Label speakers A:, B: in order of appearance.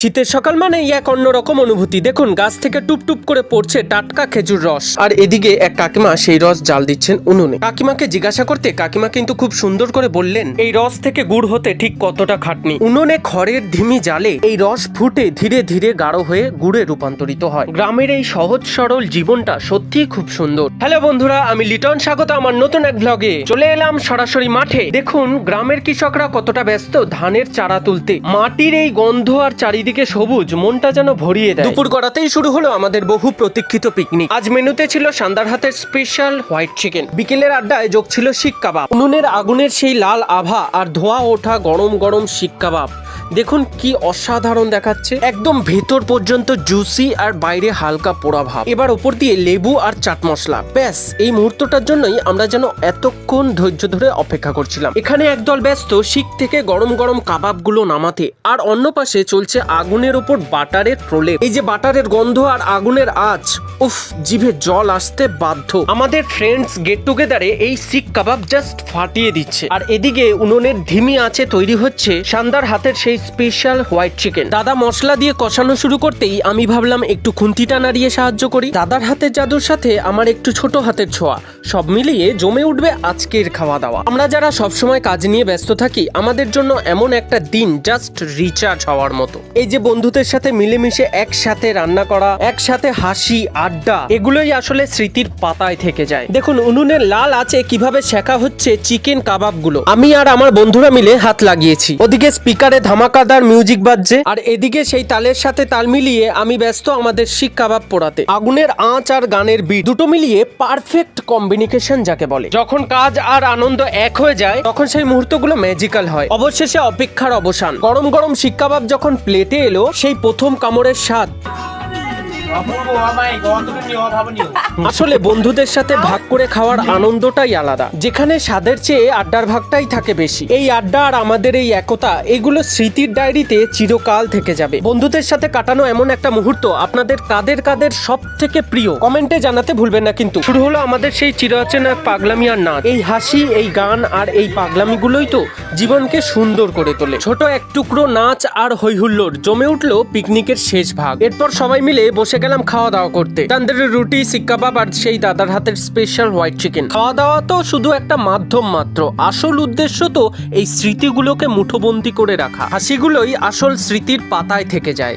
A: শীতের সকাল মানেই এক অন্যরকম অনুভূতি। দেখুন, গাছ থেকে টুপ টুপ করে পড়ছে টাটকা খেজুর রস, আর এদিকে এক কাকিমা সেই রস জাল দিচ্ছেন উনুনে। কাকিমাকে জিজ্ঞাসা করতে কাকিমা কিন্তু খুব সুন্দর করে বললেন এই রস থেকে গুড় হতে ঠিক কতটা খাটনি। উনুনে খড়ের ধিমি জালে এই রস ফুটে ধীরে ধীরে গাঢ় হয়ে গুড়ে রূপান্তরিত হয়। গ্রামের এই সহজ সরল জীবনটা সত্যিই খুব সুন্দর। হ্যালো বন্ধুরা, আমি লিটন, স্বাগত আমার নতুন এক ভ্লগে। চলে এলাম সরাসরি মাঠে। দেখুন গ্রামের কৃষকরা কতটা ব্যস্ত ধানের চারা তুলতে। মাটির এই গন্ধ আর চারিদিকে সবুজ মনটা যেন ভরিয়ে দেয়। দুপুর গড়াতেই শুরু হলো আমাদের বহু প্রতীক্ষিত পিকনিক। আজ মেনুতে ছিল সান্দারহাটের স্পেশাল হোয়াইট চিকেন। বিকেলের আড্ডায় যোগ ছিল শিক কাবাব। উনুনের আগুনের সেই লাল আভা আর ধোয়া ওঠা গরম গরম শিক কাবাব দেখুন কি অসাধারণ দেখাচ্ছে। একদম ভেতর পর্যন্ত জুসি আর বাইরে হালকা পোড়া ভাব। এবার ওপর দিয়ে লেবু আর চাট মশলা। ব্যাস, এই মুহূর্তটার জন্যই আমরা যেন এতক্ষণ ধৈর্য ধরে অপেক্ষা করছিলাম। এখানে একদল ব্যস্ত শিক থেকে গরম গরম কাবাবগুলো নামাতে, আর অন্য পাশে চলছে আগুনের ওপর বাটারের প্রলেপ। এই যে বাটারের গন্ধ আর আগুনের আঁচ, উফ, জিভে জল আসতে বাধ্য। আমাদের ফ্রেন্ডস গেট টুগেদারে এই শিক কাবাব জাস্ট ফাটিয়ে দিচ্ছে। আর এদিকে উনুনের ধিমি আঁচে তৈরি হচ্ছে সান্দারহাটের সেই স্পেশাল হোয়াইট চিকেন। দাদা মশলা দিয়ে কষানো শুরু করতেই আমি ভাবলাম একটু খুন্তিটা নাড়িয়ে সাহায্য করি। দাদার হাতের জাদুর সাথে আমার একটু ছোট হাতের ছোঁয়া, সব মিলিয়ে জমে উঠবে আজকের খাওয়া দাওয়া। আমরা যারা সবসময় কাজ নিয়ে ব্যস্ত থাকি, আমাদের জন্য এমন একটা দিন জাস্ট রিচার্জ হওয়ার মতো। এই যে বন্ধুদের সাথে মিলেমিশে একসাথে রান্না করা, একসাথে হাসি আড্ডা, এগুলোই আসলে স্মৃতির পাতায় থেকে যায়। দেখুন উনুনের লাল আঁচে কিভাবে শেখা হচ্ছে চিকেন কাবাবগুলো। আমি আর আমার বন্ধুরা মিলে হাত লাগিয়েছি। ওদিকে স্পিকারে ধামাকাদার মিউজিক বাজছে, আর এদিকে সেই তালের সাথে তাল মিলিয়ে আমি ব্যস্ত আমাদের শিক কাবাব পোড়াতে। আগুনের আঁচ আর গানের বিট দুটো মিলিয়ে পারফেক্ট কম্বিনেশন যাকে বলে। যখন কাজ আর আনন্দ এক হয়ে যায় তখন সেই মুহূর্তগুলো ম্যাজিক্যাল হয়। অবশেষে অপেক্ষার অবসান। গরম গরম শিক কাবাব যখন প্লেটে এলো, সেই প্রথম কামড়ের স্বাদ আসলে বন্ধুদের সাথে ভাগ করে খাওয়ার আনন্দটাই আলাদা, যেখানে স্বাদের চেয়ে আড্ডার ভাগটাই থাকে বেশি। এই আড্ডা আর আমাদের এই একতা, এগুলো স্মৃতির ডায়েরিতে চিরকাল থেকে যাবে। বন্ধুদের সাথে কাটানো এমন একটা মুহূর্ত আপনাদের কাদের কাদের সব থেকে প্রিয় কমেন্টে জানাতে ভুলবেন না। কিন্তু শুরু হলো আমাদের সেই চিরচেনা পাগলামি আর নাচ। এই হাসি, এই গান আর এই পাগলামিগুলোই তো জীবনকে সুন্দর করে তোলে। ছোট এক টুকরো নাচ আর হৈহুল্লোড় জমে উঠলো পিকনিকের শেষ ভাগ। এরপর সবাই মিলে বসে গেলাম খাওয়া দাওয়া করতে। তন্দুরি রুটি, শিক কাবাব আর সেই দাদার হাতের স্পেশাল হোয়াইট চিকেন। খাওয়া দাওয়া তো শুধু একটা মাধ্যম মাত্র, আসল উদ্দেশ্য তো এই স্মৃতিগুলোকে মুঠোবন্দি করে রাখা। হাসিগুলোই আসল স্মৃতির পাতায় থেকে যায়।